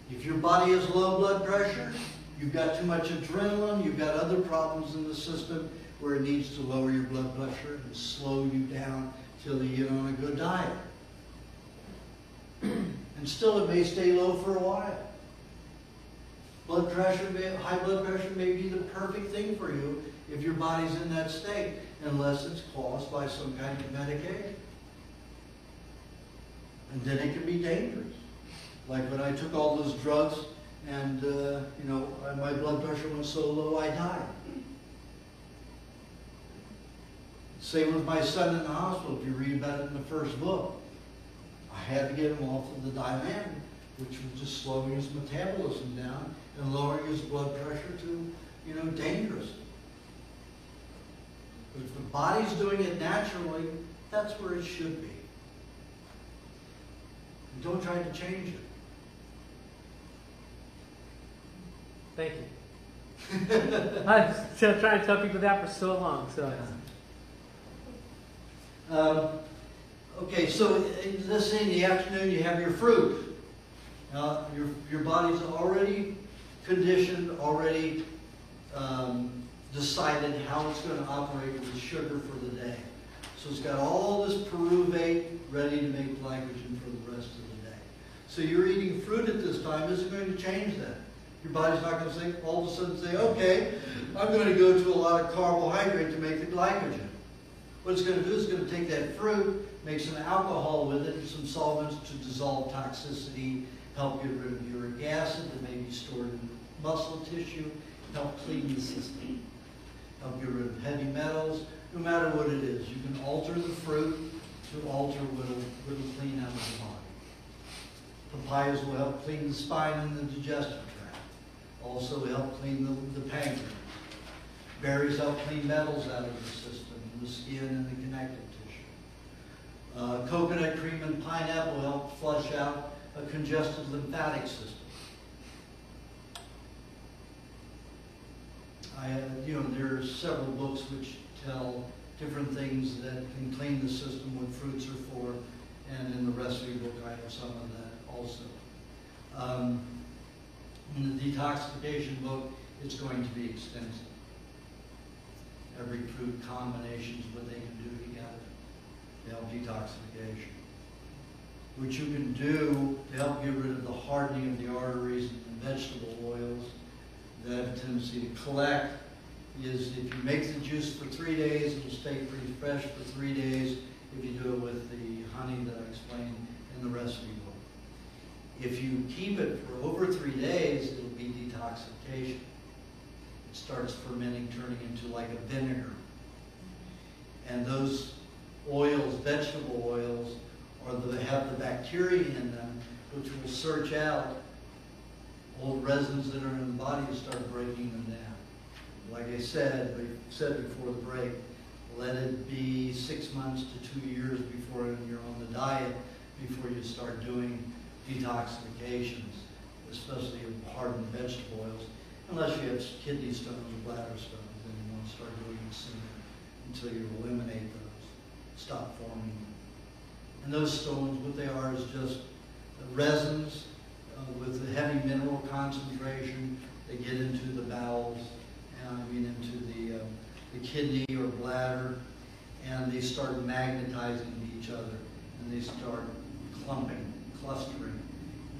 If your body has low blood pressure, you've got too much adrenaline, you've got other problems in the system where it needs to lower your blood pressure and slow you down till you get on a good diet. And still it may stay low for a while. Blood pressure, high blood pressure may be the perfect thing for you if your body's in that state, unless it's caused by some kind of medication. And then it can be dangerous. Like when I took all those drugs and, my blood pressure went so low I died. Same with my son in the hospital, if you read about it in the first book. I had to get him off of the Dilan, which was just slowing his metabolism down and lowering his blood pressure to, dangerous. But if the body's doing it naturally, that's where it should be. And don't try to change it. Thank you. I've been trying to tell people that for so long. So. Okay, so let's say in the afternoon you have your fruit. Your body's already conditioned, already decided how it's going to operate with the sugar for the day. So it's got all this pyruvate ready to make glycogen for the rest of the day. So you're eating fruit at this time isn't going to change that. Your body's not going to say, all of a sudden say, okay, I'm going to go to a lot of carbohydrate to make the glycogen. What it's going to do is it's going to take that fruit, make some alcohol with it and some solvents to dissolve toxicity, help get rid of uric acid that may be stored in muscle tissue, help clean the system, help get rid of heavy metals. No matter what it is, you can alter the fruit to alter what'll clean out of the body. Papayas will help clean the spine and the digestive tract. Also help clean the pancreas. Berries help clean metals out of the system, the skin and the connective tissue. Coconut cream and pineapple help flush out a congested lymphatic system. There are several books which tell different things that can clean the system, what fruits are for, and in the recipe book I have some of that also. In the detoxification book, it's going to be extensive. Every fruit combinations, what they can do together to help detoxification. What you can do to help get rid of the hardening of the arteries and the vegetable oils that have a tendency to collect is if you make the juice for 3 days, it'll stay pretty fresh for 3 days if you do it with the honey that I explained in the recipe book. If you keep it for over 3 days, it'll be detoxification. It starts fermenting, turning into like a vinegar. And those oils, vegetable oils, have the bacteria in them, which will search out old resins that are in the body and start breaking them down. Like I said, we said before the break, Let it be 6 months to 2 years before you're on the diet, before you start doing detoxifications, especially of hardened vegetable oils, unless you have kidney stones or bladder stones, then you want to start doing it sooner until you eliminate those, stop forming them. And those stones, what they are is just resins with a heavy mineral concentration. They get into the bowels, into the kidney or bladder, and they start magnetizing to each other, and they start clumping, clustering.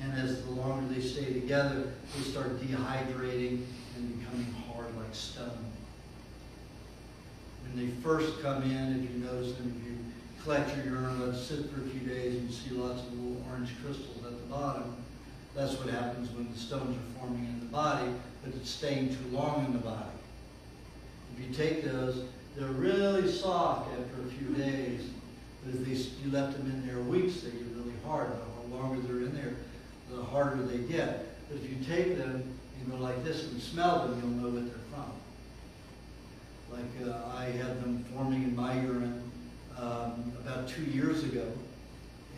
And as the longer they stay together, they start dehydrating and becoming hard like stone. When they first come in, if you notice them, if you collect your urine, let it sit for a few days, and you see lots of little orange crystals at the bottom. That's what happens when the stones are forming in the body, but it's staying too long in the body. If you take those, they're really soft after a few days, but if you left them in there weeks, they get really hard. The longer they're in there, the harder they get. But if you take them and go like this and smell them, you'll know what they're from. Like I had them forming in my urine about 2 years ago,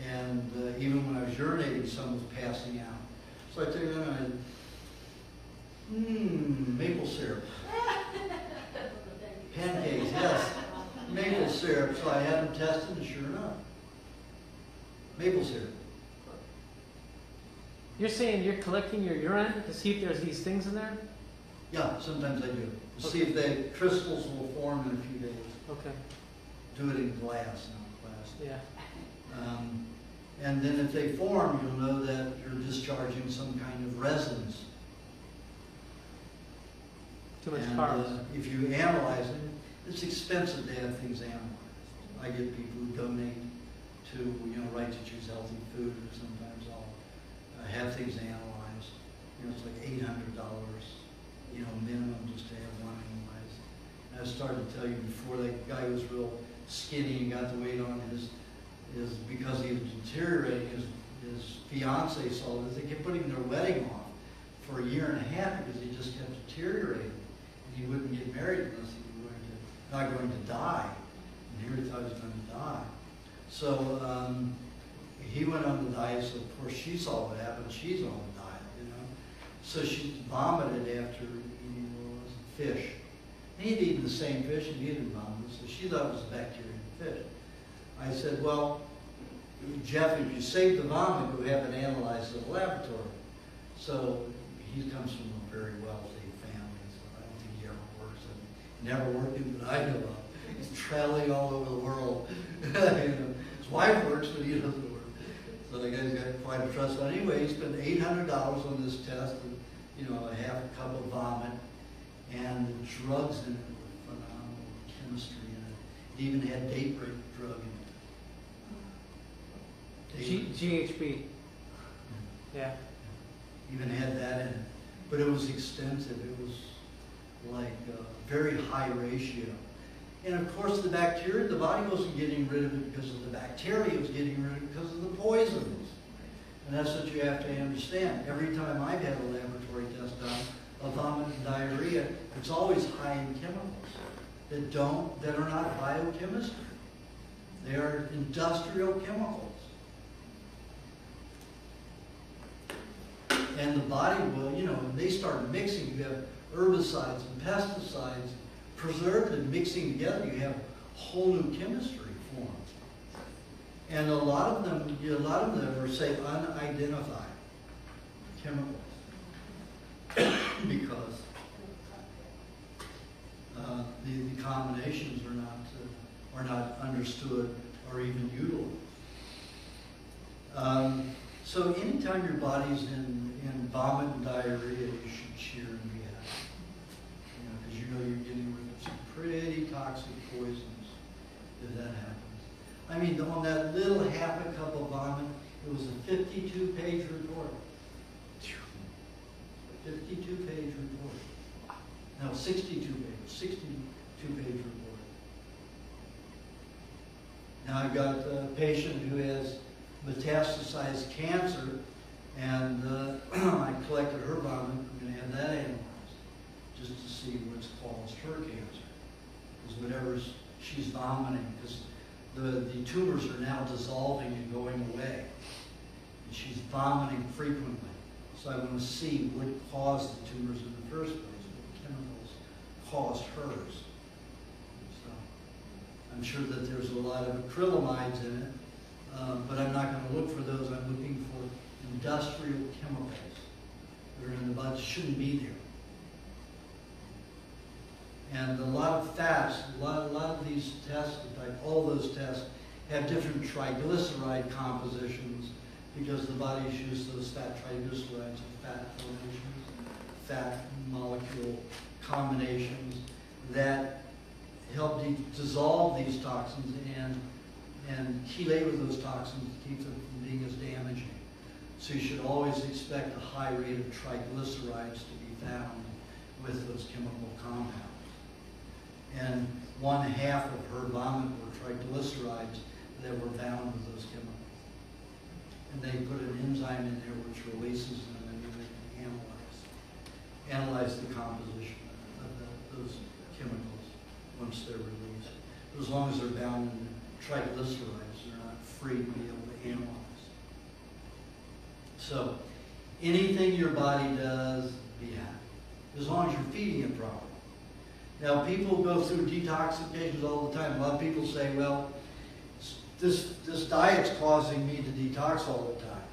and even when I was urinating, some was passing out. So I took them and maple syrup. Pancakes, yes. Maple syrup. So I had them tested, and sure enough, maple syrup. You're saying you're collecting your urine to see if there's these things in there? Yeah, sometimes I do. To see Okay. if the crystals will form in a few days. Okay. Do it in glass, not plastic. Yeah. And then if they form, you'll know that you're discharging some kind of resins. Too much And carbs. if you analyze it, it's expensive to have things analyzed. I get people who donate to, Right to Choose Healthy Food, or sometimes I'll have things analyzed. It's like $800, minimum just to have one analyzed. And I started to tell you before, that guy was real skinny and got the weight on his because he was deteriorating. His fiance saw this. They kept putting their wedding off for 1.5 years because he just kept deteriorating. And he wouldn't get married unless he was not going to die. And here he thought he was going to die. So he went on the diet. So of course she saw what happened. She's on the diet, So she vomited after eating fish. And he'd eaten the same fish and he didn't vomit. So she thought it was bacteria in the fish. I said, well, Jeff, if you save the vomit, go have it analyzed at the laboratory. So he comes from a very wealthy family, so I don't think he ever works. And never worked in that I know of. He's traveling all over the world. His wife works, but he doesn't work. So the guy's got quite a trust. But anyway, he spent $800 on this test, and a half a cup of vomit, and the drugs in it were phenomenal, chemistry in it. It even had date rape drug in it. GHB. Yeah. Even had that in it. But it was extensive. It was like a very high ratio. And of course the bacteria, the body wasn't getting rid of it because of the bacteria, it was getting rid of it because of the poisons. And that's what you have to understand. Every time I've had a laboratory test done of vomit and diarrhea, it's always high in chemicals that are not biochemistry. They are industrial chemicals. And the body will, when they start mixing, you have herbicides and pesticides, preservatives mixing together, you have whole new chemistry formed. And a lot of them are, say, unidentified chemicals. Because the combinations are not understood or even utilized. So anytime your body's in vomit and diarrhea, you should cheer and be happy. Because you're getting rid of some pretty toxic poisons if that happens. On that little half a cup of vomit, it was a 52-page report. 52-page report. No, 62 pages. 62-page report. Now I've got a patient who has metastasized cancer, and I collected her vomit. I'm going to have that analyzed just to see what's caused her cancer. Because whatever's she's vomiting because the tumors are now dissolving and going away. And she's vomiting frequently. So I want to see what caused the tumors in the first place, what chemicals caused hers. So I'm sure that there's a lot of acrylamides in it, but I'm not going to look for those. I'm looking for industrial chemicals that are in the blood, shouldn't be there. And a lot of fats, a lot of these tests, in fact, all those tests have different triglyceride compositions because the body's used those fat triglycerides and fat formations, fat molecule combinations that help dissolve these toxins and chelate with those toxins to keep them from being as damaging. So you should always expect a high rate of triglycerides to be found with those chemical compounds. And 1/2 of her vomit were triglycerides that were bound with those chemicals. And they put an enzyme in there which releases them, and then they can analyze the composition of those chemicals once they're released. But as long as they're bound in triglycerides, they're not free to be able to analyze. So anything your body does, be happy, as long as you're feeding it properly. Now, people go through detoxifications all the time. A lot of people say, well, this diet's causing me to detox all the time.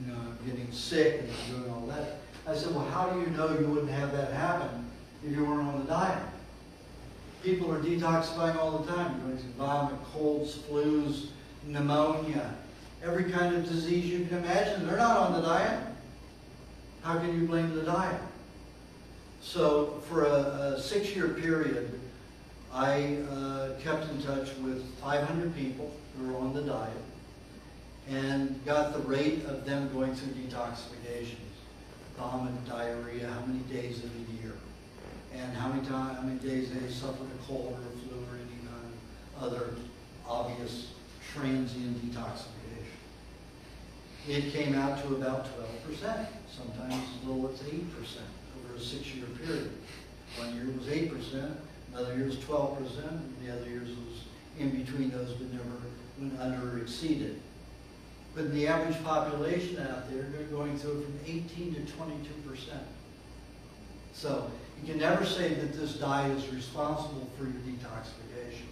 You know, I'm getting sick and I'm doing all that. I said, well, how do you know you wouldn't have that happen if you weren't on the diet? People are detoxifying all the time. You're going to vomit, colds, flus, pneumonia, every kind of disease you can imagine. They're not on the diet. How can you blame the diet? So for a 6-year period, I kept in touch with 500 people who were on the diet and got the rate of them going through detoxifications, vomit, diarrhea, how many days of the year, and how many days they suffered a cold or a flu or any kind of other obvious transient detoxification. It came out to about 12%, sometimes as low as 8%. A 6-year period. 1 year was 8%, another year was 12%, and the other years was in between those but never went under or exceeded. But in the average population out there, they're going through it from 18 to 22%. So you can never say that this diet is responsible for your detoxification.